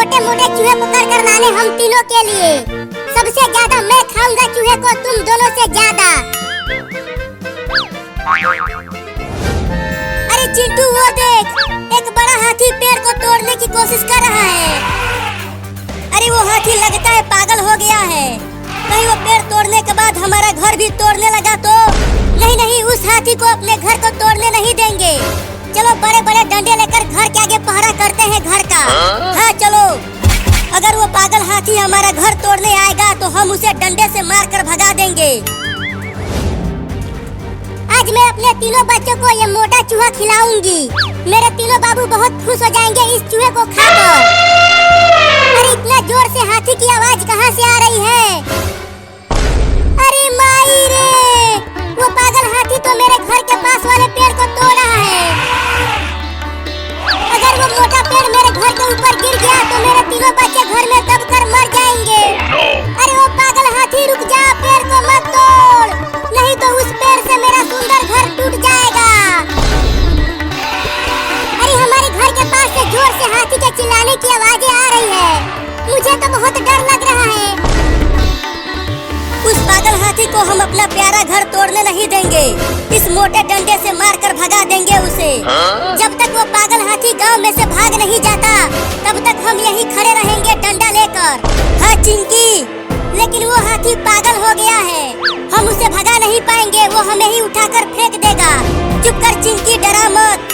मोटे मोटे चूहे पकड़ कर लाने हम तीनों के लिए। सबसे ज्यादा मैं खाऊंगा चूहे को तुम दोनों से ज्यादा। अरे चिंटू वो देख, एक बड़ा हाथी पेड़ को तोड़ने की कोशिश कर रहा है। अरे वो हाथी लगता है पागल हो गया है। कहीं वो पेड़ तोड़ने के बाद हमारा घर भी तोड़ने लगा तो? नहीं नहीं, उस हाथी को अपने घर को तोड़ने नहीं देंगे। चलो बड़े बड़े डंडे लेकर घर के आगे पहरा करते हैं घर का। हाँ चलो, अगर वो पागल हाथी हमारा घर तोड़ने आएगा तो हम उसे डंडे से मारकर भगा देंगे। आज मैं अपने तीनों बच्चों को ये मोटा चूहा खिलाऊंगी। मेरे तीनों बाबू बहुत खुश हो जाएंगे इस चूहे को खाकर। अरे इतना जोर से हाथी की आवाज कहाँ से आ रही है? अरे माई रे, वो पागल हाथी तो मेरे घर के पास वाले पेड़ को तोड़ रहा है। अगर वो मोटा पेड़ मेरे घर के ऊपर गिर गया तो मेरे तीनों बच्चे घर में दबकर मर जाएंगे। अरे वो पागल हाथी रुक जा, पेड़ को मत तोड़, नहीं तो उस पेड़ से मेरा सुंदर घर टूट जाएगा। अरे हमारे घर के पास से जोर से हाथी के चिल्लाने की आवाजें आ रही है। मुझे तो बहुत डर लग रहा है। उस पागल हाथी को हम अपना प्यारा घर तोड़ने नहीं देंगे। इस मोटे डंडे से मारकर भगा देंगे उसे। जब तक वो पागल हाथी गांव में से भाग नहीं जाता तब तक हम यहीं खड़े रहेंगे डंडा लेकर। हाँ चिंकी, लेकिन वो हाथी पागल हो गया है, हम उसे भगा नहीं पाएंगे। वो हमें ही उठाकर फेंक देगा। चुप कर चिंकी, डरा मत।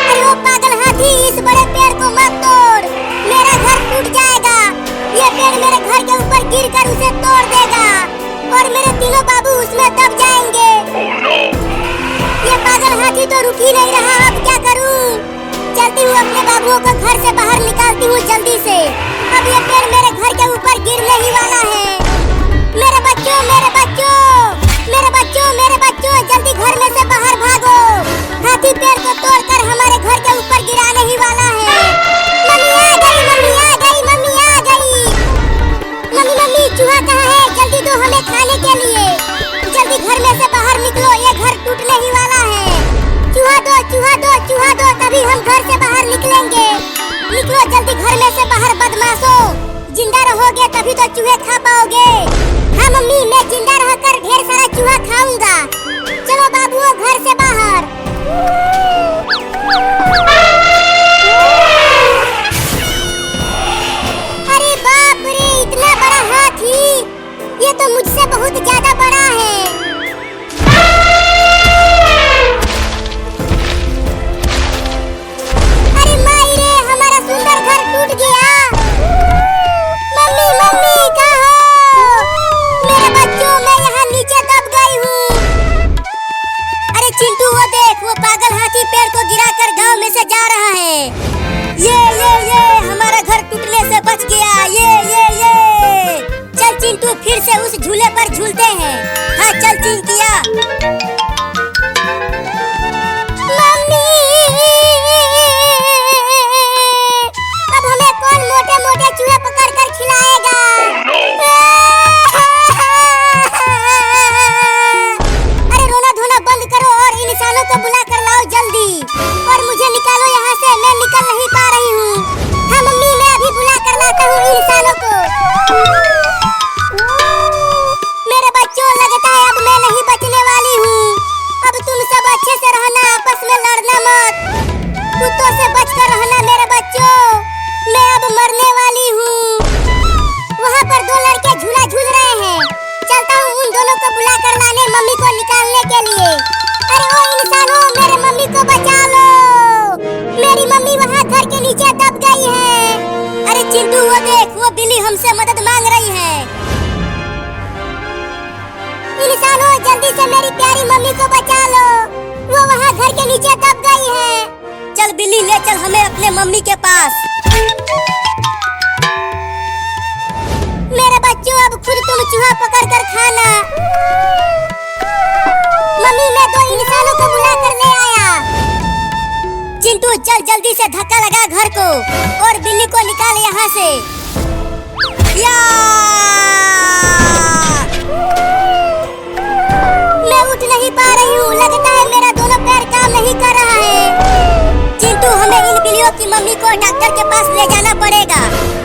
अरे वो पागल हाथी, इस बड़े पेड़ को मत तोड़, मेरा घर टूट जाएगा। ये पेड़ मेरे घर के ऊपर गिरकर उसे तोड़ देगा और मेरे तीनों बाबू उसमें दब जाएंगे। ये पागल हाथी तो रुक ही नहीं रहा, अब क्या करूं? चलती हूँ, अपने बाबुओं को घर से बाहर निकालती हूँ जल्दी से। अब ये पेड़ मेरे घर के ऊपर गिरने ही वाला है। मेरे बच्चों, मेरे बच्चों, मेरे बच्चों, मेरे बच्चों, जल्दी घर में से बाहर भागो। हाथी पेड़ को तोड़कर हमारे घर के ऊपर गिराने ही वाला है। मम्मी आ गई, मम्मी आ गई, मम्मी आ गई। मम्मी मम्मी, चूहा कहाँ है? जल्दी दो हमें खाने के लिए। जल्दी घर में से बाहर निकलो, ये घर टूटने ही वाला है। चूहा दो, चूहा दो, चूहा दो, तभी हम घर से बाहर निकलेंगे। निकलो जल्दी घर में से बाहर बदमाशों। जिंदा रहोगे तभी तो चूहे खा पाओगे। हाँ मम्मी, मैं जिंदा रहकर ढेर सारा चूहा खाऊंगा। चलो बाबुओं, घर से बाहर। अरे बाप रे, इतना बड़ा हाथी! ये तो मुझसे बहुत ज्यादा बड़ा है। अरे माई रे, हमारा सुंदर घर टूट गया। मम्मी मम्मी, कहाँ हो? मेरे बच्चों, मैं यहाँ नीचे दब गई हूँ। अरे चिंटू वो देख, वो पागल हाथी पेड़ को गिराकर गांव में से जा रहा है। ये हमारा घर टूटने से बच गया। ये चल चिंटू, फिर से उस झूले पर झूलते हैं। हाँ चल चिंकिया। मम्मी, अब हमें कौन मोटे मोटे चूहे पकड़ कर खिलाएगा? अरे रोना धोना बंद करो और इंसानों को बुला कर लाओ जल्दी, और मुझे निकालो यहाँ से, मैं निकल नहीं पा रही हूँ। हाँ मम्मी, मैं अभी बुला कर लाता हूँ इंसानों को। मेरे बच्चों, लगता है अब मैं नहीं बचने वाली हूँ। अब तुम सब अच्छे से रहना, आपस में लड़ना मत। कुत्तों से बचकर रहना मेरे बच्चों, मैं अब मरने वाली हूँ। वहाँ पर दो लड़के झूला झूल रहे हैं, चलता हूँ उन दोनों को बुला कर लाने मम्मी को निकालने के लिए। अरे ओ इंसानों, मेरे मम्मी को बचा लो, मेरी मम्मी वहाँ घर के नीचे दब गई है। अरे चिंटू वो देख, वो बिल्ली हमसे मदद मांग रही है। इंसानों, जल्दी से मेरी प्यारी मम्मी को बचा लो, वो वहाँ घर के नीचे दब गई है। चल बिल्ली, ले चल हमें अपने मम्मी के पास। मेरे बच्चों, अब खुद तुम चूहा पकड़ कर खाना। मम्मी, मैं दो इंसानों को बुला कर ले आया। चिंटू चल जल्दी से धक्का लगा घर को और बिल्ली को निकाल यहाँ से। या! मैं उठ नहीं पा रही हूँ, लगता है मेरा दोनों पैर काम नहीं कर रहा है। चिंटू, हमें इन बिल्लियों की मम्मी को डॉक्टर के पास ले जाना पड़ेगा।